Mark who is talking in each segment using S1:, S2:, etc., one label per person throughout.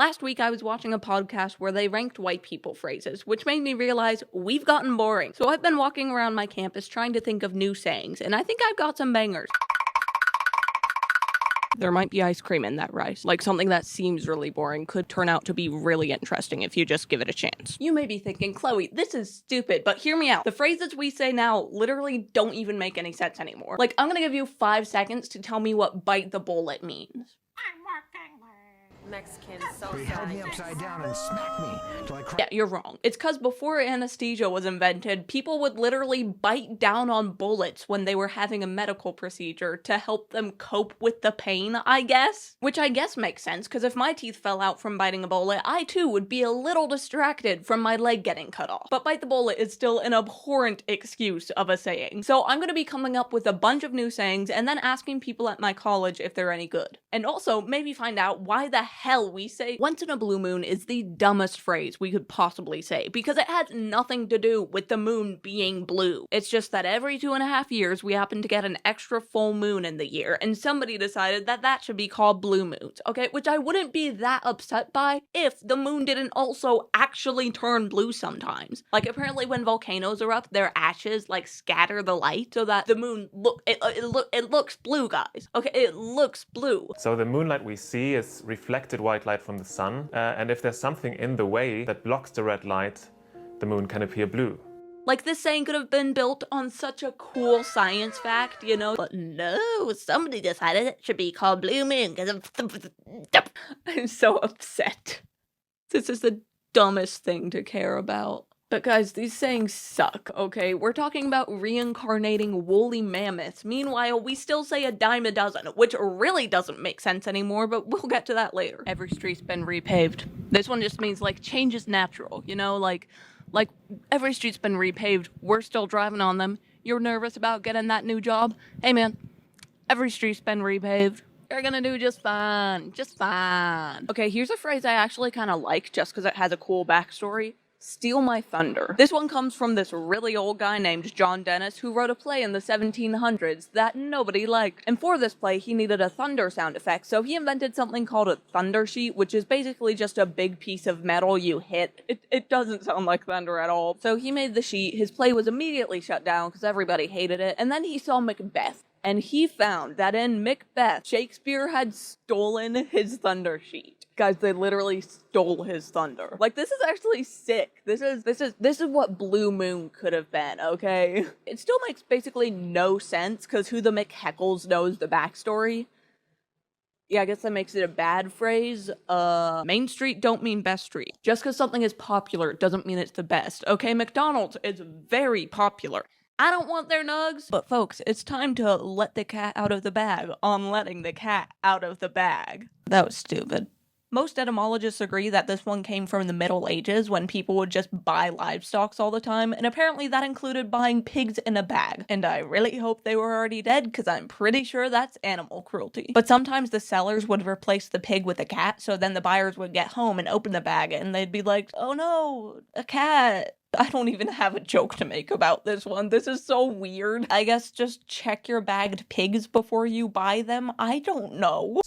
S1: Last week I was watching a podcast where they ranked white people phrases, which made me realize we've gotten boring. So I've been walking around my campus trying to think of new sayings, and I think I've got some bangers. There might be ice cream in that rice. Like, something that seems really boring could turn out to be really interesting if you just give it a chance. You may be thinking, Chloe, this is stupid, but hear me out. The phrases we say now literally don't even make any sense anymore. Like, I'm gonna give you 5 seconds to tell me what bite the bullet means.
S2: Mexicans, so
S3: He held me upside down and smacked me till I cried.
S1: Yeah, you're wrong. It's cause before anesthesia was invented, people would literally bite down on bullets when they were having a medical procedure to help them cope with the pain, I guess. Which I guess makes sense, cause if my teeth fell out from biting a bullet, I too would be a little distracted from my leg getting cut off. But bite the bullet is still an abhorrent excuse of a saying. So I'm gonna be coming up with a bunch of new sayings and then asking people at my college if they're any good. And also, maybe find out why the hell we say once in a blue moon is the dumbest phrase we could possibly say, because it has nothing to do with the moon being blue. It's just that every 2.5 years we happen to get an extra full moon in the year, and somebody decided that that should be called blue moons, okay? Which I wouldn't be that upset by if the moon didn't also actually turn blue sometimes. Like, apparently when volcanoes erupt, their ashes like scatter the light so that the moon it looks blue, guys. Okay, it looks blue.
S4: So the moonlight we see is reflected white light from the sun, and if there's something in the way that blocks the red light, the moon can appear blue.
S1: Like, this saying could have been built on such a cool science fact, you know? But no, somebody decided it should be called blue moon because of... I'm so upset. This is the dumbest thing to care about. But guys, these sayings suck, okay? We're talking about reincarnating woolly mammoths. Meanwhile, we still say a dime a dozen, which really doesn't make sense anymore, but we'll get to that later. Every street's been repaved. This one just means, like, change is natural, you know? Like, every street's been repaved. We're still driving on them. You're nervous about getting that new job? Hey, man, every street's been repaved. You're gonna do just fine. Just fine. Okay, here's a phrase I actually kind of like just because it has a cool backstory. Steal my thunder. This one comes from this really old guy named John Dennis who wrote a play in the 1700s that nobody liked. And for this play, he needed a thunder sound effect, so he invented something called a thunder sheet, which is basically just a big piece of metal you hit. It doesn't sound like thunder at all. So he made the sheet, his play was immediately shut down because everybody hated it, and then he saw Macbeth. And he found that in Macbeth, Shakespeare had stolen his thunder sheet. Guys, they literally stole his thunder. Like, this is actually sick. This is what Blue Moon could have been, okay? It still makes basically no sense, because who the McHeckles knows the backstory? Yeah, I guess that makes it a bad phrase. Main Street don't mean best street. Just because something is popular doesn't mean it's the best, okay? McDonald's is very popular. I don't want their nugs. But folks, it's time to let the cat out of the bag on letting the cat out of the bag. That was stupid. Most etymologists agree that this one came from the Middle Ages when people would just buy livestock all the time, and apparently that included buying pigs in a bag. And I really hope they were already dead, because I'm pretty sure that's animal cruelty. But sometimes the sellers would replace the pig with a cat, so then the buyers would get home and open the bag, and they'd be like, oh no, a cat. I don't even have a joke to make about this one. This is so weird. I guess just check your bagged pigs before you buy them. I don't know.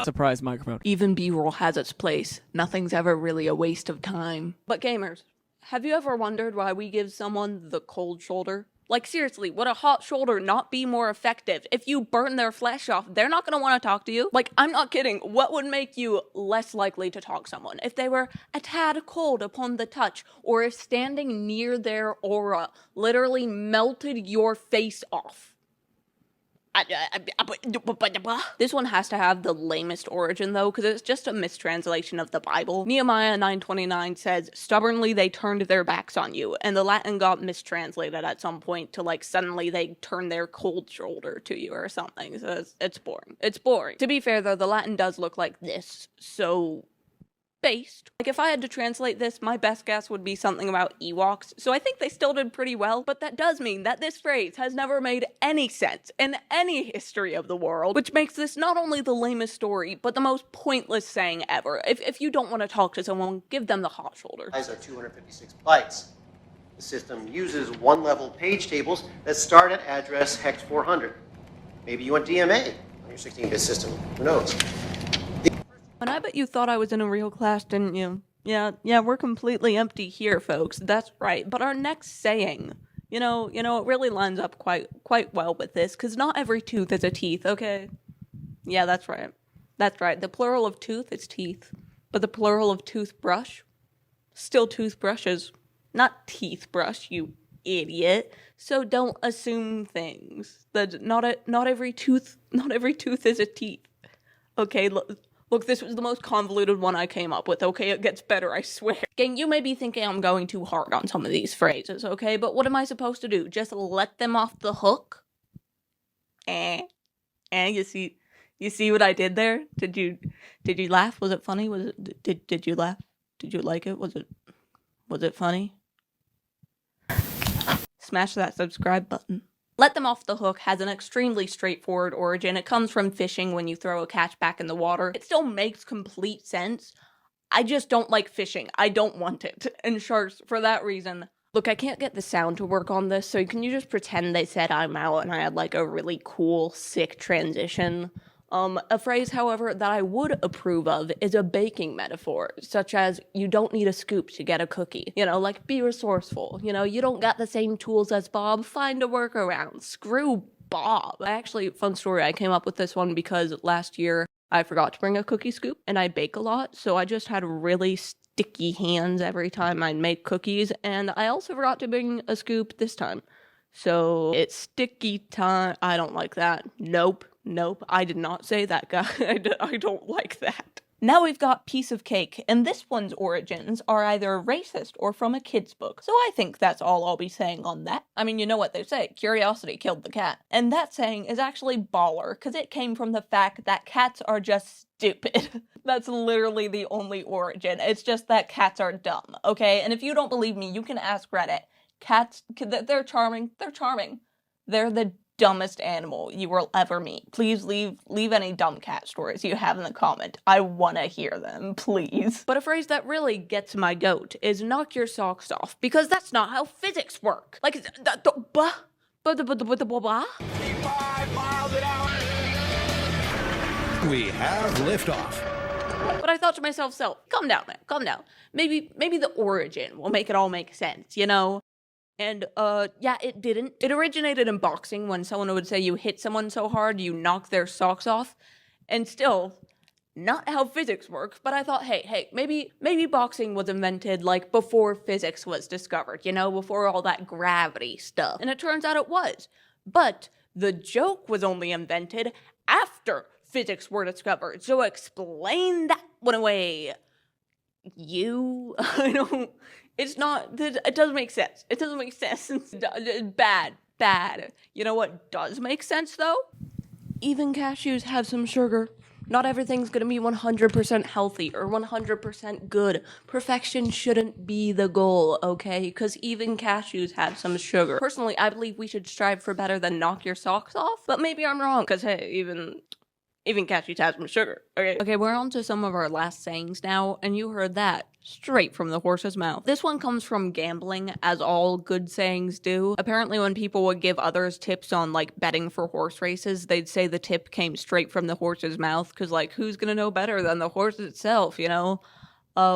S5: Surprise microphone.
S1: Even B-roll has its place. Nothing's ever really a waste of time. But gamers, have you ever wondered why we give someone the cold shoulder? Like, seriously, would a hot shoulder not be more effective? If you burn their flesh off, they're not gonna want to talk to you. Like, I'm not kidding. What would make you less likely to talk to someone? If they were a tad cold upon the touch, or if standing near their aura literally melted your face off. This one has to have the lamest origin though, because it's just a mistranslation of the Bible. Nehemiah 9:29 says, stubbornly they turned their backs on you, and the Latin got mistranslated at some point to like suddenly they turn their cold shoulder to you or something. So it's boring. It's boring. To be fair though, the Latin does look like this, so based. Like, if I had to translate this, my best guess would be something about Ewoks, so I think they still did pretty well, but that does mean that this phrase has never made any sense in any history of the world, which makes this not only the lamest story, but the most pointless saying ever. If you don't want to talk to someone, give them the hot shoulder.
S6: Are 256 bytes. The system uses one-level page tables that start at address hex 400. Maybe you want DMA on your 16-bit system, who knows?
S1: And I bet you thought I was in a real class, didn't you? Yeah, we're completely empty here, folks. That's right. But our next saying, you know, it really lines up quite well with this, because not every tooth is a teeth, okay? Yeah, that's right. That's right. The plural of tooth is teeth, but the plural of toothbrush, still toothbrushes, not teeth brush, you idiot. So don't assume things. That not every tooth is a teeth. Okay, look, this was the most convoluted one I came up with, okay? It gets better, I swear. Gang, you may be thinking I'm going too hard on some of these phrases, okay? But what am I supposed to do? Just let them off the hook? You see what I did there? Did you laugh? Was it funny? Did you laugh? Did you like it? Was it funny? Smash that subscribe button. Let them off the hook has an extremely straightforward origin. It comes from fishing when you throw a catch back in the water. It still makes complete sense. I just don't like fishing. I don't want it. And sharks, for that reason. Look, I can't get the sound to work on this, so can you just pretend they said I'm out and I had like a really cool, sick transition? A phrase, however, that I would approve of is a baking metaphor, such as, you don't need a scoop to get a cookie. You know, like, be resourceful. You know, you don't got the same tools as Bob, find a workaround. Screw Bob. Actually, fun story, I came up with this one because last year I forgot to bring a cookie scoop, and I bake a lot, so I just had really sticky hands every time I'd make cookies, and I also forgot to bring a scoop this time. So, it's sticky time. I don't like that. Nope, I did not say that, guy. I don't like that. Now we've got piece of cake, and this one's origins are either racist or from a kid's book, so I think that's all I'll be saying on that. I mean, you know what they say, curiosity killed the cat. And that saying is actually baller, because it came from the fact that cats are just stupid. That's literally the only origin. It's just that cats are dumb, okay? And if you don't believe me, you can ask Reddit. Cats, they're charming. They're the dumbest animal you will ever meet. Please leave any dumb cat stories you have in the comment. I want to hear them, please. But a phrase that really gets my goat is knock your socks off, because that's not how physics work. Like,
S3: We have liftoff.
S1: But I thought to myself, so, calm down, man, calm down. Maybe the origin will make it all make sense, you know? And, yeah, it didn't. It originated in boxing when someone would say you hit someone so hard you knock their socks off. And still, not how physics works, but I thought, hey, maybe boxing was invented, like, before physics was discovered, you know, before all that gravity stuff. And it turns out it was. But the joke was only invented after physics were discovered. So explain that one away. I don't... It's not, it doesn't make sense. It doesn't make sense. Bad. You know what does make sense, though? Even cashews have some sugar. Not everything's gonna be 100% healthy or 100% good. Perfection shouldn't be the goal, okay? Because even cashews have some sugar. Personally, I believe we should strive for better than knock your socks off, but maybe I'm wrong, because hey, even cashews have some sugar, okay? Okay, we're on to some of our last sayings now, and you heard that straight from the horse's mouth. This one comes from gambling, as all good sayings do. Apparently when people would give others tips on, like, betting for horse races, they'd say the tip came straight from the horse's mouth, because, like, who's gonna know better than the horse itself, you know?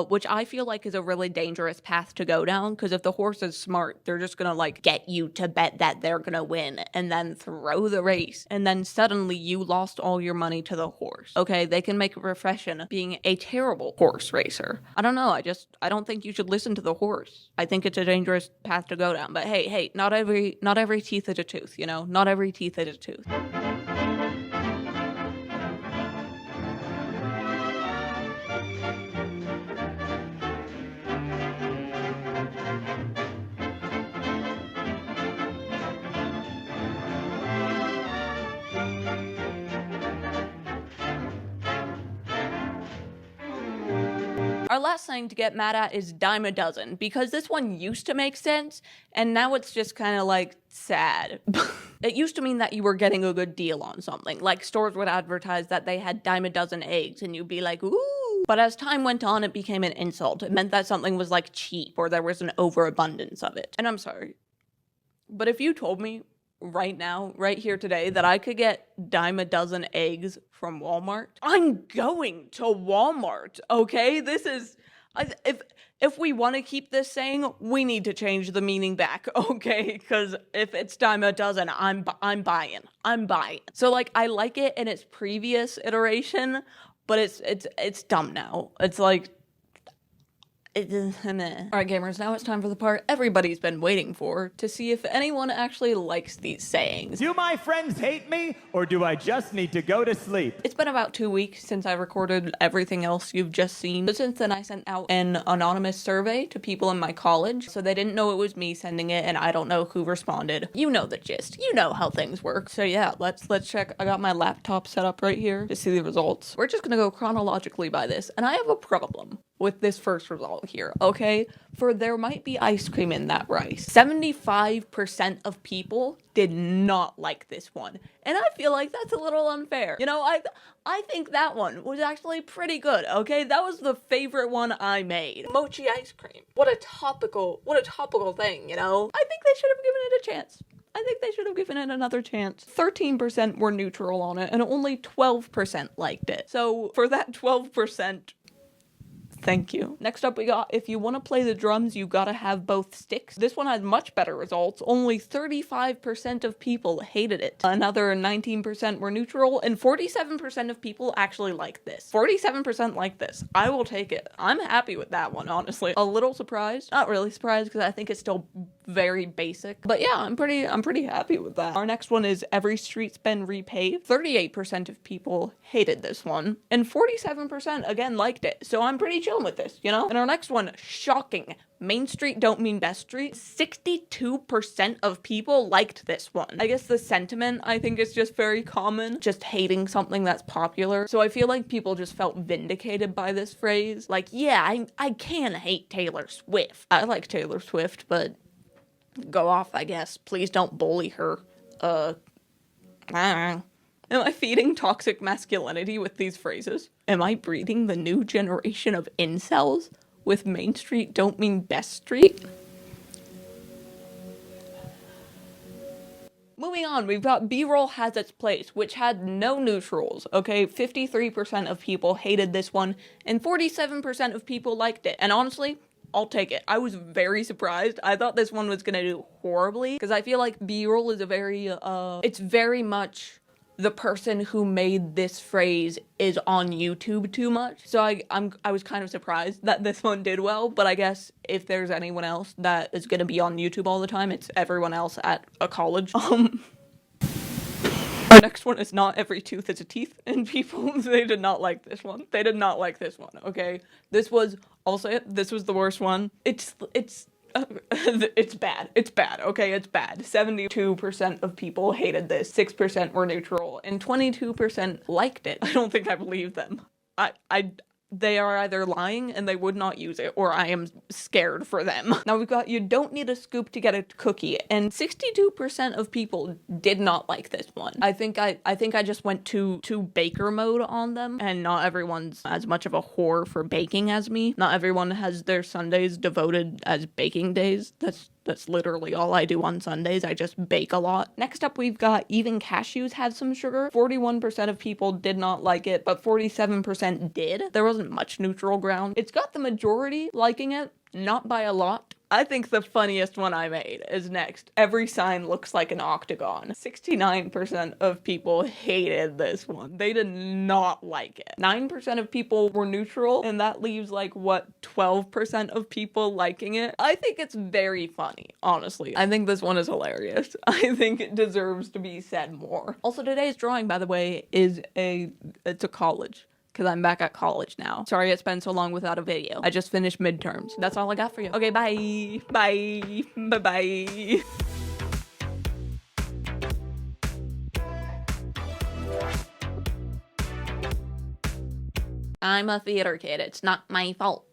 S1: Which I feel like is a really dangerous path to go down, because if the horse is smart, they're just gonna, like, get you to bet that they're gonna win, and then throw the race, and then suddenly you lost all your money to the horse. Okay, they can make a profession being a terrible horse racer. I don't know, I don't think you should listen to the horse. I think it's a dangerous path to go down, but hey, not every teeth is a tooth, you know? Not every teeth is a tooth. Our last thing to get mad at is dime a dozen, because this one used to make sense, and now it's just kind of like sad. It used to mean that you were getting a good deal on something, like stores would advertise that they had dime a dozen eggs, and you'd be like, ooh. But as time went on, it became an insult. It meant that something was like cheap, or there was an overabundance of it. And I'm sorry, but if you told me right now, right here today, that I could get dime a dozen eggs from Walmart, I'm going to Walmart, okay? This is, if we want to keep this saying, we need to change the meaning back, okay? Because if it's dime a dozen, I'm buying. So like, I like it in its previous iteration, but it's dumb now. It's like, Alright gamers, now it's time for the part everybody's been waiting for, to see if anyone actually likes these sayings.
S2: Do my friends hate me, or do I just need to go to sleep?
S1: It's been about 2 weeks since I recorded everything else you've just seen. But since then I sent out an anonymous survey to people in my college, so they didn't know it was me sending it, and I don't know who responded. You know the gist. You know how things work. So yeah, let's check. I got my laptop set up right here to see the results. We're just gonna go chronologically by this, and I have a problem with this first result here, okay? For there might be ice cream in that rice. 75% of people did not like this one. And I feel like that's a little unfair. You know, I think that one was actually pretty good, okay? That was the favorite one I made. Mochi ice cream. What a topical thing, you know? I think they should have given it a chance. I think they should have given it another chance. 13% were neutral on it, and only 12% liked it. So for that 12%, thank you. Next up we got, if you want to play the drums, you gotta have both sticks. This one had much better results. Only 35% of people hated it. Another 19% were neutral, and 47% of people actually liked this. 47% like this. I will take it. I'm happy with that one, honestly. A little surprised. Not really surprised, because I think it's still very basic. But yeah, I'm pretty happy with that. Our next one is every street's been repaved. 38% of people hated this one, and 47% again liked it. So I'm pretty chill with this, you know? And our next one, shocking. Main Street don't mean best street. 62% of people liked this one. I guess the sentiment, I think, is just very common. Just hating something that's popular. So I feel like people just felt vindicated by this phrase. Like, yeah, I can hate Taylor Swift. I like Taylor Swift, but go off, I guess. Please don't bully her. Am I feeding toxic masculinity with these phrases? Am I breeding the new generation of incels with Main Street don't mean best street? Moving on, we've got B-roll has its place, which had no neutrals, okay? 53% of people hated this one, and 47% of people liked it. And honestly, I'll take it. I was very surprised. I thought this one was gonna do horribly, because I feel like B-roll is a very, it's very much the person who made this phrase is on YouTube too much. So I was kind of surprised that this one did well, but I guess if there's anyone else that is gonna be on YouTube all the time, it's everyone else at a college. Our next one is not every tooth is a teeth, and people, they did not like this one. They did not like this one, okay? This was, I'll say it, this was the worst one. It's bad. It's bad, okay? It's bad. 72% of people hated this, 6% were neutral, and 22% liked it. I don't think I believe them. They are either lying and they would not use it, or I am scared for them. Now we've got you don't need a scoop to get a cookie, and 62% of people did not like this one. I think I just went to baker mode on them, and not everyone's as much of a whore for baking as me. Not everyone has their Sundays devoted as baking days. That's literally all I do on Sundays. I just bake a lot. Next up, we've got even cashews have some sugar. 41% of people did not like it, but 47% did. There wasn't much neutral ground. It's got the majority liking it, not by a lot. I think the funniest one I made is next. Every sign looks like an octagon. 69% of people hated this one. They did not like it. 9% of people were neutral, and that leaves like, what, 12% of people liking it? I think it's very funny, honestly. I think this one is hilarious. I think it deserves to be said more. Also, today's drawing, by the way, is it's a college, because I'm back at college now. Sorry it's been so long without a video. I just finished midterms. That's all I got for you. Okay, bye. Bye. Bye-bye. I'm a theater kid. It's not my fault.